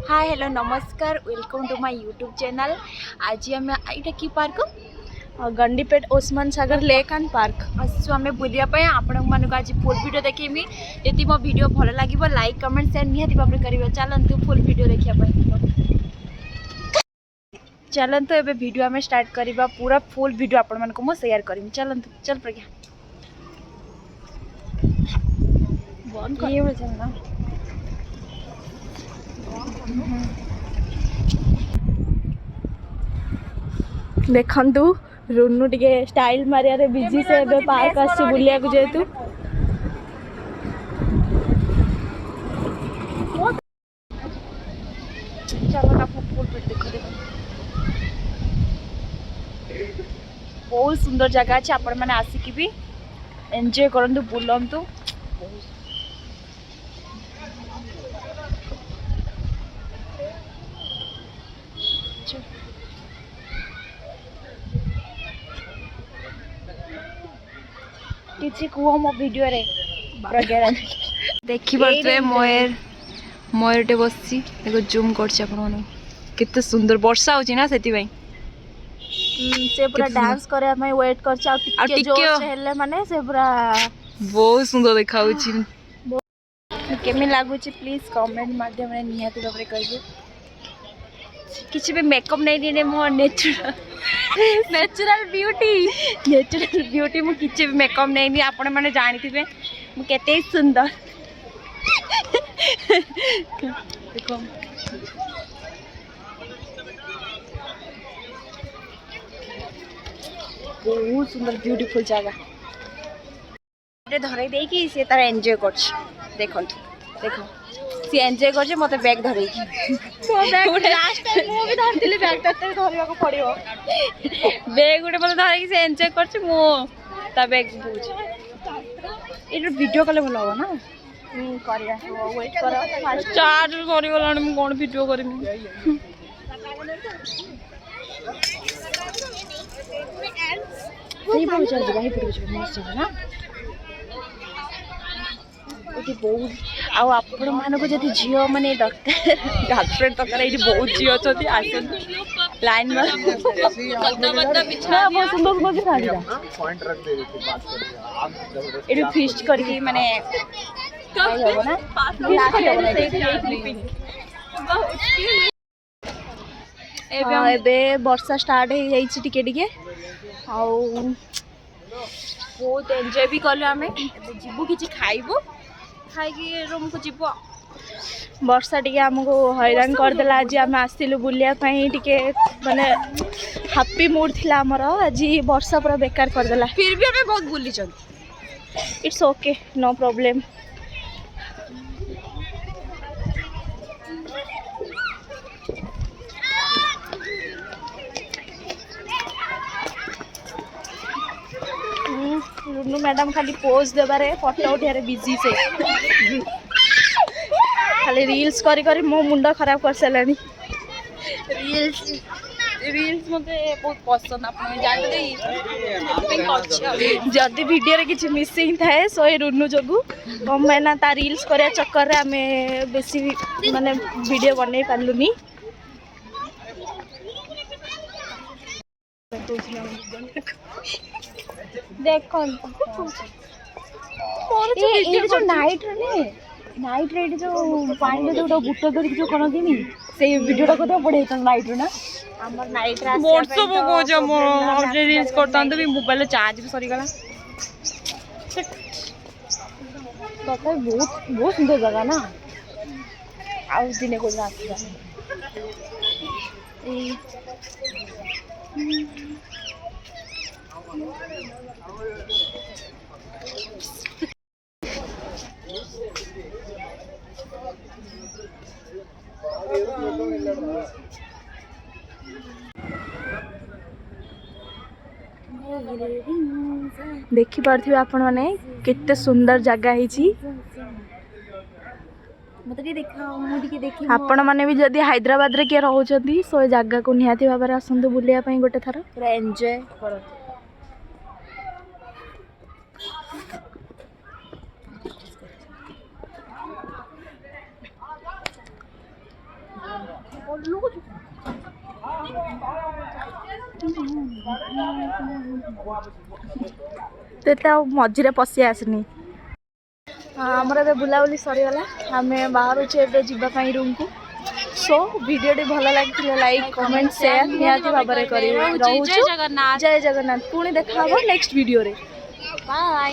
हाय hello नमस्कार welcome to my YouTube channel. आज आम यहाँ कि park Gandipet Osman Sagar lake and park आसु आम बुलापी आपण मानक आज फुल वीडियो देखेमी। यदि मो वीडियो भल लगे लाइक कमेंट शेयर निहाती भाव करेंगे। चलतु फुल वीडियो देखा। चलतु एबे वीडियो आम स्टार्ट करवा। पूरा फुल वीडियो आपण मानक मो शेयर करमी। चलतु चल प्रज्ञा चलना देखंतु रुनु टिके स्टाइल मारिया बिजी से एबे पार्क आसी बुलिया को जेतु बहुत सुंदर जगह अच्छे। आपण मैंने आसिक भी एंजॉय करंतु बुलंतु। किसी कुह मो वीडियो रे देखी पारे मयूर मयूरटे बस देखो जूम कर केते सुंदर वर्षा होची ना सेति भाई से पूरा डांस करे मैं वेट कर माने से पूरा बहुत सुंदर देखा केमी लागुची प्लीज कमेंट माध्यम रे निहाती भाव में कहिए। किसी भी मेकअप नहीं दे मो नेचुरल ब्यूटी मु किसी भी मेकअप नहीं आपण माने जानी थे मु केते सुंदर देखो बहुत सुंदर ब्यूटीफुल जगह धरई दे कि सी तार एंजॉय कर देखो सी एंजॉय कर मत बैग धरई बैग गोटे मत धरई से एंजॉय कर बैग ये वीडियो कले भल हम ना चार्ज सरीगला कौन वीडियो करमी मस्त ना बहुत आपण मानक जब झील माने दरकार गर्लफ्रेंड दरकार ये बहुत झी अच्छी आस लाइन ये फिस्ट करके माने एबे वर्षा स्टार्ट हो जाइए टिके टिके बहुत एंजॉय भी कलु आम जीवु कि खाइबु खाई रूम को जीव। वर्षा टिके आमको हैरान करदेला। आज आम आसलु बुलिया टिके माने हैप्पी मूड थिला हमर। आज वर्षा पूरा बेकार करदेला। फिर भी हमें बहुत बुली चल। It's okay no problem. Runu madam खाली पोज देबारे फोटो उठारे बिजी से खाली रील्स करी करी मो मुंडा खराब कर सारानी। रील्स मते बहुत पसंद आपन जानते जदि वीडियो रे किछि मिसिंग थाए सो ए रुनु जगु कम मैना ता रील्स करे चक्कर रे हमें बेसी माने वीडियो बनै पालुनी। देखो ये जो नाइट रे जो पानी जो गोटे बुट धर जो कौन दिनी से वीडियो को तो बढ़े नाइट रे ना हमर नाइट रे व्हाट्सएप को जो हम रील्स करता तो भी मोबाइल चार्ज भी सरी गला। तो बहुत बहुत सुंदर जगह ना आउ दिने को आसीबा देखि पार्थिबे आपण माने केते सुंदर जगह हिची। आपण माने भी जदि हैदराबाद रे के रहउछंती सो जगह को निहाती भाबरे आसंतु बुलिया पई गोटे थरा पूरा एन्जॉय करो। तो मझे पशि आसनी आमर ए बुलाबुली सरीगला आम बाहर जावाई रूम को सो वीडियो भल लगी लाइक कमेंट शेयर निहाती भाव में करें। जय जगन्नाथ जय जगन्नाथ पुणी देखा नेक्स्ट वीडियो रे बाय।